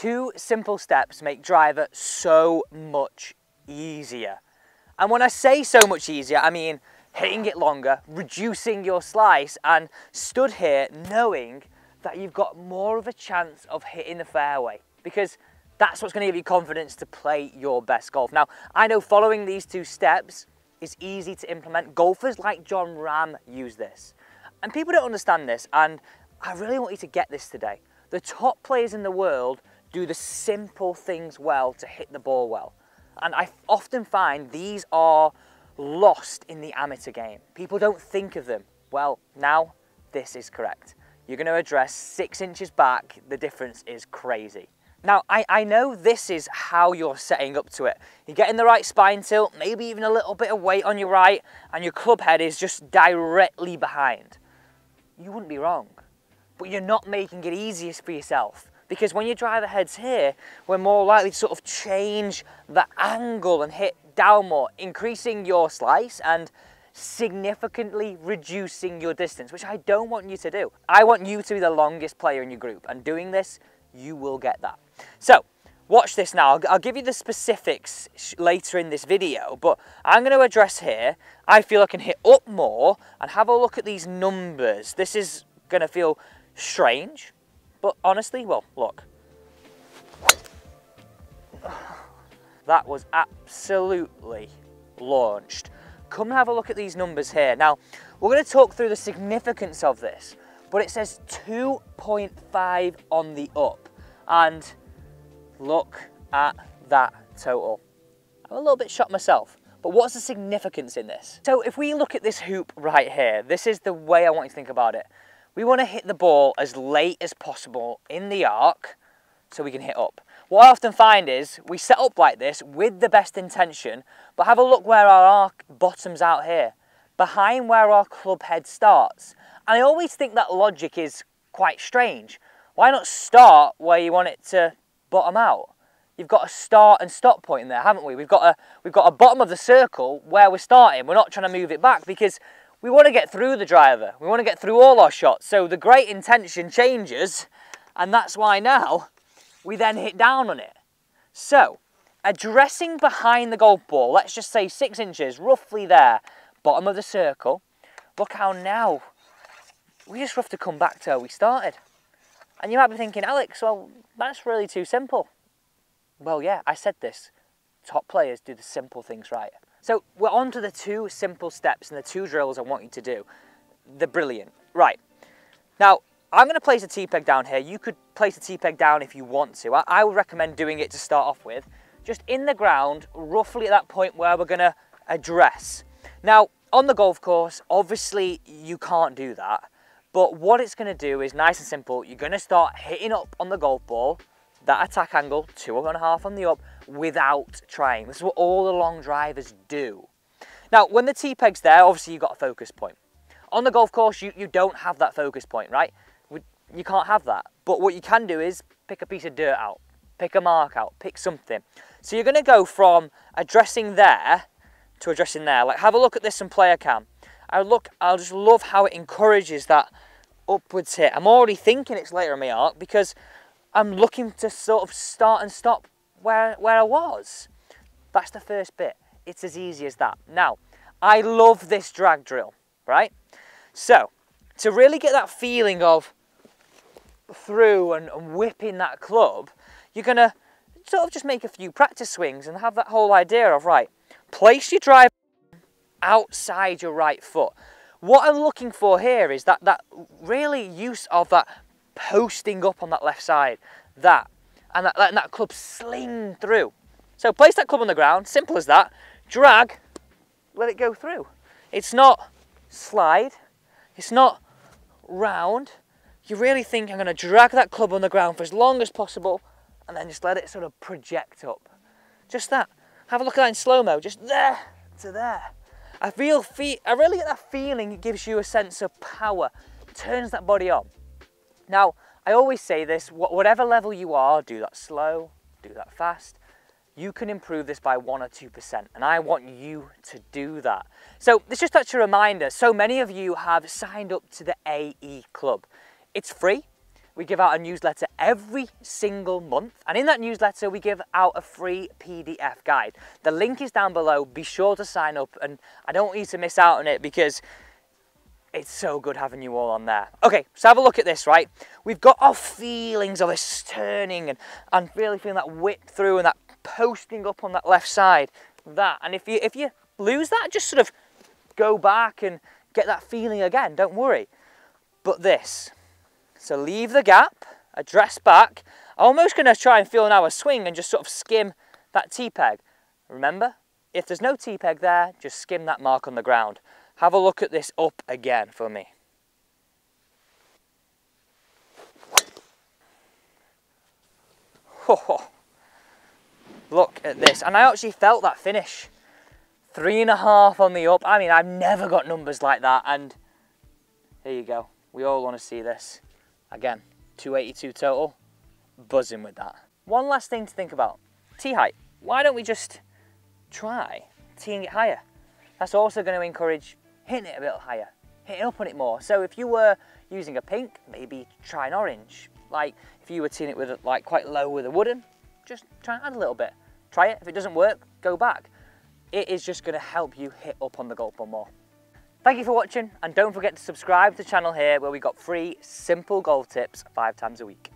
2 simple steps make driver so much easier. And when I say so much easier, I mean hitting it longer, reducing your slice, and stood here knowing that you've got more of a chance of hitting the fairway, because that's what's going to give you confidence to play your best golf. Now, I know following these 2 steps is easy to implement. Golfers like Jon Rahm use this. And people don't understand this, and I really want you to get this today. The top players in the world do the simple things well to hit the ball well. And I often find these are lost in the amateur game. People don't think of them. Well, now this is correct. You're going to address 6 inches back. The difference is crazy. Now, I know this is how you're setting up to it. You're getting the right spine tilt, maybe even a little bit of weight on your right, and your club head is just directly behind. You wouldn't be wrong, but you're not making it easiest for yourself, because when your driver head's here, we're more likely to sort of change the angle and hit down more, increasing your slice and significantly reducing your distance, which I don't want you to do. I want you to be the longest player in your group, and doing this, you will get that. So watch this now. I'll give you the specifics later in this video, but I'm going to address here. I feel I can hit up more, and have a look at these numbers. This is going to feel strange, but honestly, well, look. That was absolutely launched. Come and have a look at these numbers here. Now, we're going to talk through the significance of this, but it says 2.5 on the up, and look at that total. I'm a little bit shocked myself, but what's the significance in this? So if we look at this hoop right here, this is the way I want you to think about it. We want to hit the ball as late as possible in the arc so we can hit up. What I often find is we set up like this with the best intention, but have a look where our arc bottoms out here, behind where our club head starts. And I always think that logic is quite strange. Why not start where you want it to bottom out? You've got a start and stop point in there, haven't we? We've got a bottom of the circle where we're starting. We're not trying to move it back because we want to get through the driver. We want to get through all our shots. So the great intention changes, and that's why now we then hit down on it. So addressing behind the golf ball, let's just say 6 inches, roughly there, bottom of the circle. Look how now we just have to come back to where we started. And you might be thinking, Alex, well, that's really too simple. Well, yeah, I said this. Top players do the simple things right. So we're on to the 2 simple steps and the 2 drills I want you to do. They're brilliant. Right. Now, I'm going to place a T-peg down here. You could place a T-peg down if you want to. I would recommend doing it to start off with. Just in the ground, roughly at that point where we're going to address. Now, on the golf course, obviously you can't do that. But what it's going to do is nice and simple. You're going to start hitting up on the golf ball, that attack angle, 2.5 on the up, without trying. This is what all the long drivers do. Now, when the T-peg's there, obviously you've got a focus point. On the golf course, you don't have that focus point, right? You can't have that. But what you can do is pick a piece of dirt out, pick a mark out, pick something. So you're going to go from addressing there to addressing there. Like, have a look at this on player cam. I'll just love how it encourages that upwards hit. I'm already thinking it's later in my arc because I'm looking to sort of start and stop where I was. That's the first bit. It's as easy as that. Now, I love this drag drill, right? So, to really get that feeling of through and whipping that club, you're going to sort of just make a few practice swings and have that whole idea of, right, place your drive outside your right foot. What I'm looking for here is that really use of that posting up on that left side, and letting that club sling through. So place that club on the ground, simple as that, drag, let it go through. It's not slide, it's not round. You really think I'm going to drag that club on the ground for as long as possible and then just let it sort of project up. Just that. Have a look at that in slow-mo, just there to there. I really get that feeling. It gives you a sense of power, turns that body on. Now, I always say this, whatever level you are, do that slow, do that fast. You can improve this by 1 or 2%, and I want you to do that. So it's just such a reminder, so many of you have signed up to the AE Club. It's free, we give out a newsletter every single month, and in that newsletter we give out a free PDF guide. The link is down below. Be sure to sign up, and I don't want you to miss out on it because it's so good having you all on there. Okay, so have a look at this, right? We've got our feelings of this turning and really feeling that whip through and that posting up on that left side. That, and if you lose that, just sort of go back and get that feeling again, don't worry. But this, so leave the gap, address back. I'm almost going to try and feel now a swing and just sort of skim that T-peg. Remember, if there's no T-peg there, just skim that mark on the ground. Have a look at this up again for me. Oh, look at this, and I actually felt that finish. 3.5 on the up. I mean, I've never got numbers like that, and here you go. We all want to see this. Again, 282 total, buzzing with that. One last thing to think about, tee height. Why don't we just try teeing it higher? That's also going to encourage hitting it a bit higher, hitting up on it more. So if you were using a pink, maybe try an orange. Like if you were teeing it with like quite low with a wooden, just try and add a little bit. Try it. If it doesn't work, go back. It is just going to help you hit up on the golf ball more. Thank you for watching, and don't forget to subscribe to the channel here where we got free simple golf tips 5 times a week.